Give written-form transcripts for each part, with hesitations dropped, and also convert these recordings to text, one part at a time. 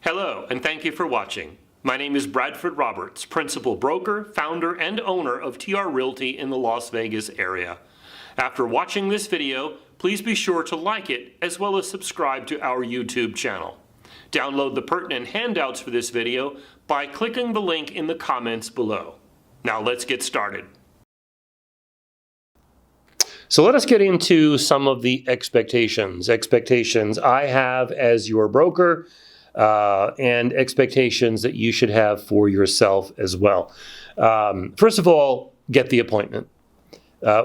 Hello, and thank you for watching. My name is Bradford Roberts, Principal Broker, Founder, and Owner of TR Realty in the Las Vegas area. After watching this video, please be sure to like it as well as subscribe to our YouTube channel. Download the pertinent handouts for this video by clicking the link in the comments below. Now let's get started. So let us get into some of the expectations I have as your broker, and expectations that you should have for yourself as well. First of all, get the appointment.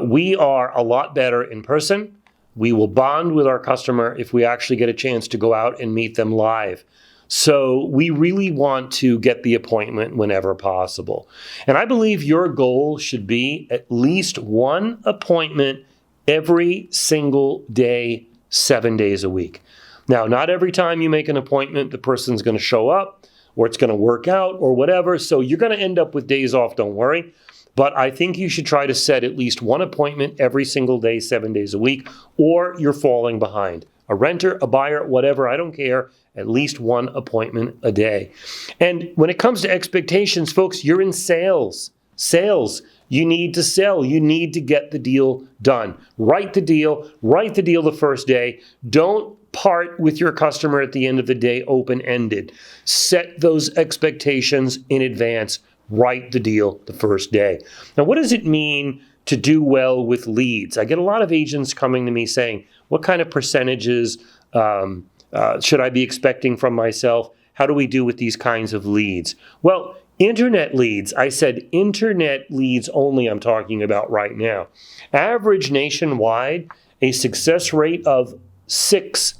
We are a lot better in person. We will bond with our customer if we actually get a chance to go out and meet them live. So we really want to get the appointment whenever possible. And I believe your goal should be at least one appointment every single day, 7 days a week. Now, not every time you make an appointment, the person's going to show up or it's going to work out or whatever. So you're going to end up with days off, don't worry. But I think you should try to set at least one appointment every single day, 7 days a week, or you're falling behind. A renter, a buyer, whatever, I don't care. At least one appointment a day. And when it comes to expectations, folks, you're in sales. Sales. You need to sell. You need to get the deal done. Write the deal the first day. Don't part with your customer at the end of the day open-ended. Set those expectations in advance. Write the deal the first day. Now, what does it mean to do well with leads? I get a lot of agents coming to me saying, what kind of percentages should I be expecting from myself? How do we do with these kinds of leads? Well, internet leads, I said internet leads only I'm talking about right now. Average nationwide, a success rate of 6%.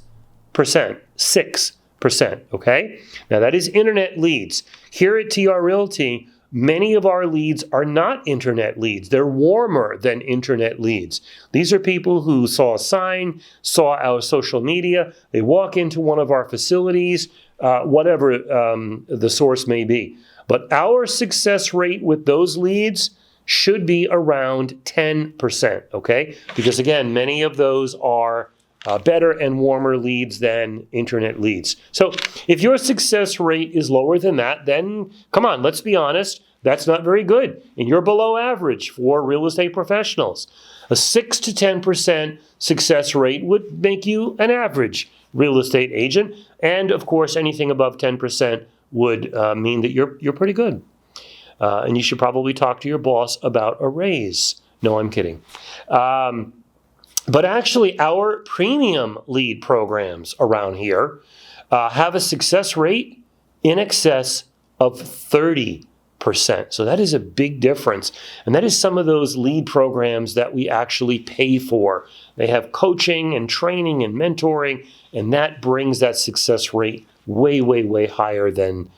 6%, okay? Now that is internet leads. Here at TR Realty, many of our leads are not internet leads. They're warmer than internet leads. These are people who saw a sign, saw our social media, they walk into one of our facilities, whatever the source may be. But our success rate with those leads should be around 10%, okay? Because again, many of those are better and warmer leads than internet leads. So if your success rate is lower than that, then come on, let's be honest, that's not very good. And you're below average for real estate professionals. A 6 to 10% success rate would make you an average real estate agent. And of course, anything above 10% would mean that you're pretty good. And you should probably talk to your boss about a raise. No, I'm kidding. But actually, our premium lead programs around here have a success rate in excess of 30%. So that is a big difference. And that is some of those lead programs that we actually pay for. They have coaching and training and mentoring, and that brings that success rate way, way, way higher than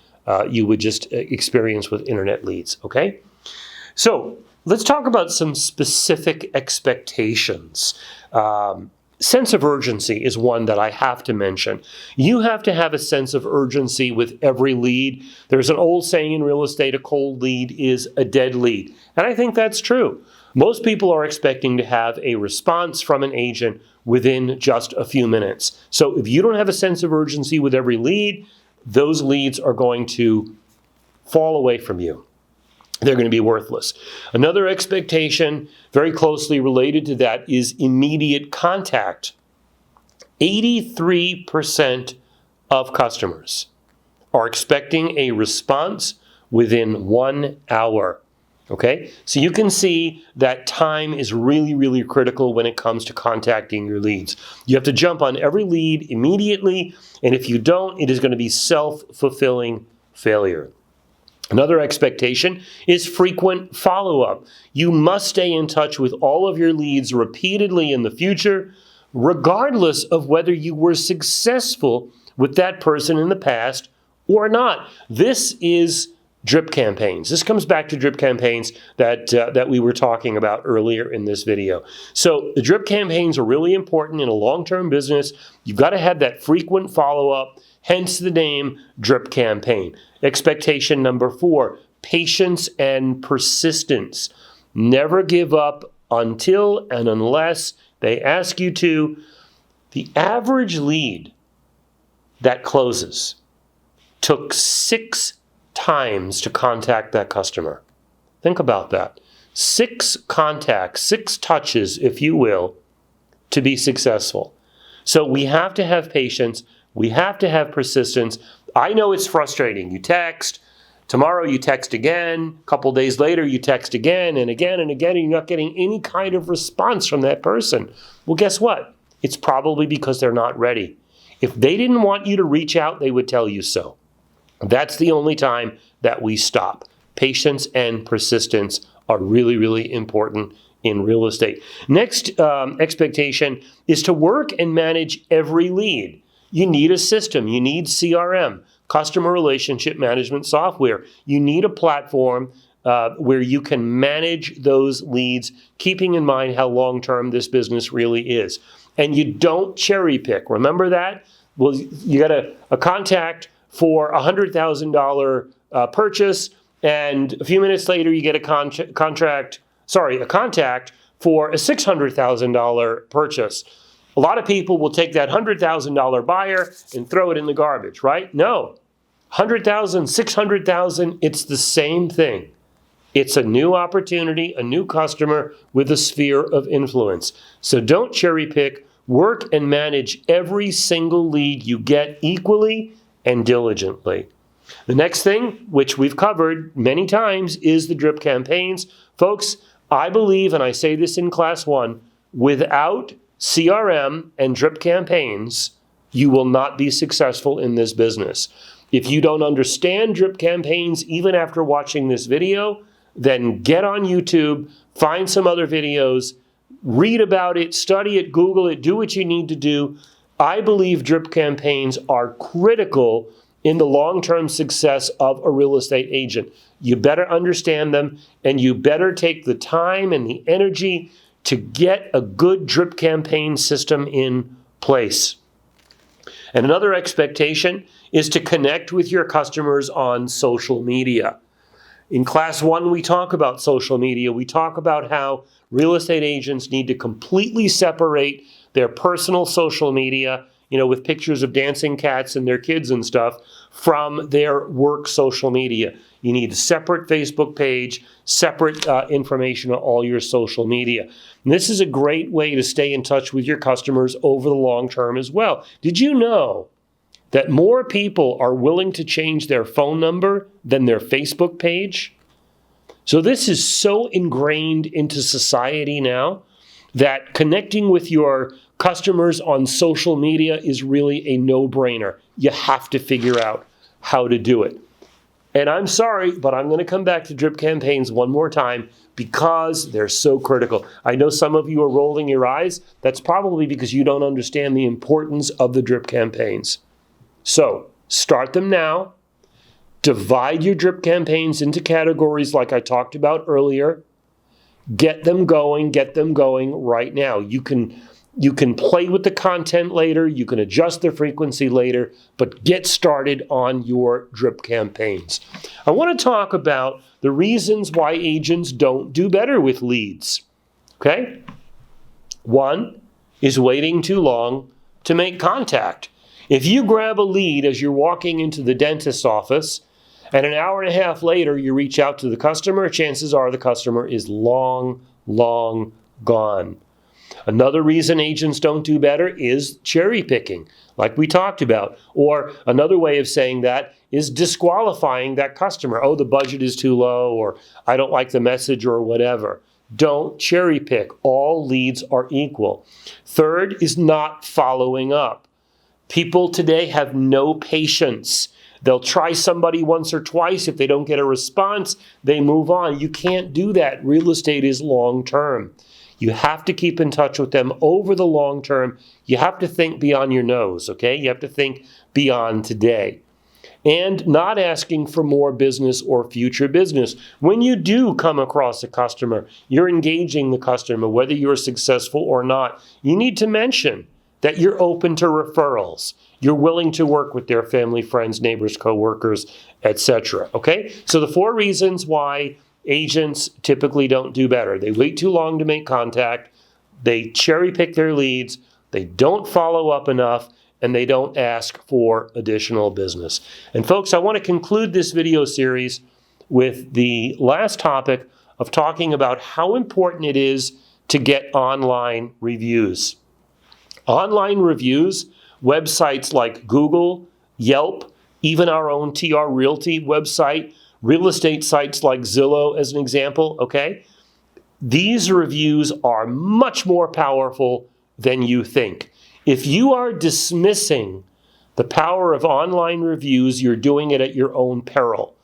you would just experience with internet leads, okay? So let's talk about some specific expectations. Sense of urgency is one that I have to mention. You have to have a sense of urgency with every lead. There's an old saying in real estate, a cold lead is a dead lead. And I think that's true. Most people are expecting to have a response from an agent within just a few minutes. So if you don't have a sense of urgency with every lead, those leads are going to fall away from you. They're going to be worthless. Another expectation very closely related to that is immediate contact. 83% of customers are expecting a response within 1 hour. Okay? So you can see that time is really, really critical when it comes to contacting your leads. You have to jump on every lead immediately, and if you don't, it is going to be self-fulfilling failure. Another expectation is frequent follow-up. You must stay in touch with all of your leads repeatedly in the future, regardless of whether you were successful with that person in the past or not. This is drip campaigns. This comes back to drip campaigns that we were talking about earlier in this video. So the drip campaigns are really important in a long-term business. You've got to have that frequent follow-up, hence the name drip campaign. Expectation number 4, patience and persistence. Never give up until and unless they ask you to. The average lead that closes took 6 times to contact that customer. Think about that. 6 contacts, 6 touches, if you will, to be successful. So we have to have patience. We have to have persistence. I know it's frustrating. You text, tomorrow you text again, a couple days later you text again and again and again, and you're not getting any kind of response from that person. Well, guess what? It's probably because they're not ready. If they didn't want you to reach out, they would tell you so. That's the only time that we stop. Patience and persistence are really, really important in real estate. Next expectation is to work and manage every lead. You need a system. You need CRM, customer relationship management software. You need a platform where you can manage those leads, keeping in mind how long-term this business really is. And you don't cherry pick. Remember that? Well, you got a contact for a $100,000 purchase, and a few minutes later you get a contact for a $600,000 purchase. A lot of people will take that $100,000 buyer and throw it in the garbage, right? No. 100,000, 600,000, it's the same thing. It's a new opportunity, a new customer with a sphere of influence. So don't cherry pick. Work and manage every single lead you get equally and diligently. The next thing, which we've covered many times, is the drip campaigns. Folks, I believe, and I say this in class 1, without CRM and drip campaigns, you will not be successful in this business. If you don't understand drip campaigns, even after watching this video, then get on YouTube, find some other videos, read about it, study it, Google it, do what you need to do. I believe drip campaigns are critical in the long-term success of a real estate agent. You better understand them, and you better take the time and the energy to get a good drip campaign system in place. And another expectation is to connect with your customers on social media. In class 1, we talk about social media. We talk about how real estate agents need to completely separate their personal social media, with pictures of dancing cats and their kids and stuff, from their work social media. You need a separate Facebook page, separate information on all your social media. And this is a great way to stay in touch with your customers over the long term as well. Did you know that more people are willing to change their phone number than their Facebook page? So this is so ingrained into society now that connecting with your customers on social media is really a no-brainer. You have to figure out how to do it. And I'm sorry, but I'm going to come back to drip campaigns one more time because they're so critical. I know some of you are rolling your eyes. That's probably because you don't understand the importance of the drip campaigns. So start them now. Divide your drip campaigns into categories like I talked about earlier. Get them going right now. You can play with the content later, you can adjust the frequency later, but get started on your drip campaigns. I want to talk about the reasons why agents don't do better with leads. Okay? 1 is waiting too long to make contact. If you grab a lead as you're walking into the dentist's office, and an hour and a half later you reach out to the customer, chances are the customer is long gone. Another reason agents don't do better is cherry picking, like we talked about. Or another way of saying that is disqualifying that customer. Oh, the budget is too low, or I don't like the message, or whatever. Don't cherry pick. All leads are equal. 3rd is not following up. People today have no patience. They'll try somebody once or twice. If they don't get a response, they move on. You can't do that. Real estate is long term. You have to keep in touch with them over the long term. You have to think beyond your nose, okay? You have to think beyond today. And not asking for more business or future business. When you do come across a customer, you're engaging the customer, whether you're successful or not, you need to mention that you're open to referrals. You're willing to work with their family, friends, neighbors, coworkers, etc. Okay? So the 4 reasons why agents typically don't do better. They wait too long to make contact. They cherry pick their leads. They don't follow up enough. and they don't ask for additional business. And folks, I want to conclude this video series with the last topic of talking about how important it is to get online reviews. Online reviews, websites like Google, Yelp, even our own TR Realty website, real estate sites like Zillow as an example, okay? These reviews are much more powerful than you think. If you are dismissing the power of online reviews, you're doing it at your own peril.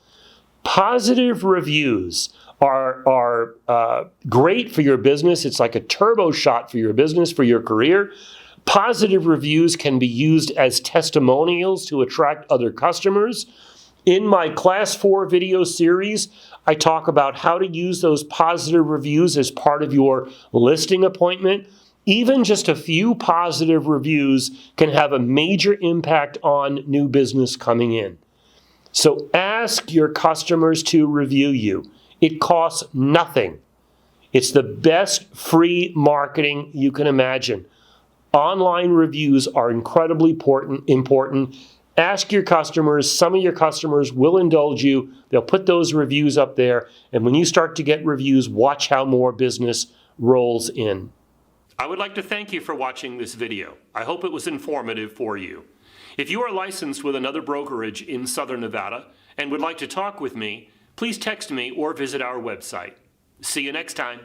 Positive reviews are great for your business. It's like a turbo shot for your business, for your career. Positive reviews can be used as testimonials to attract other customers. In my Class 4 video series, I talk about how to use those positive reviews as part of your listing appointment. Even just a few positive reviews can have a major impact on new business coming in. So ask your customers to review you. It costs nothing. It's the best free marketing you can imagine. Online reviews are incredibly important. Ask your customers. Some of your customers will indulge you. They'll put those reviews up there. And when you start to get reviews, watch how more business rolls in. I would like to thank you for watching this video. I hope it was informative for you. If you are licensed with another brokerage in Southern Nevada and would like to talk with me, please text me or visit our website. See you next time.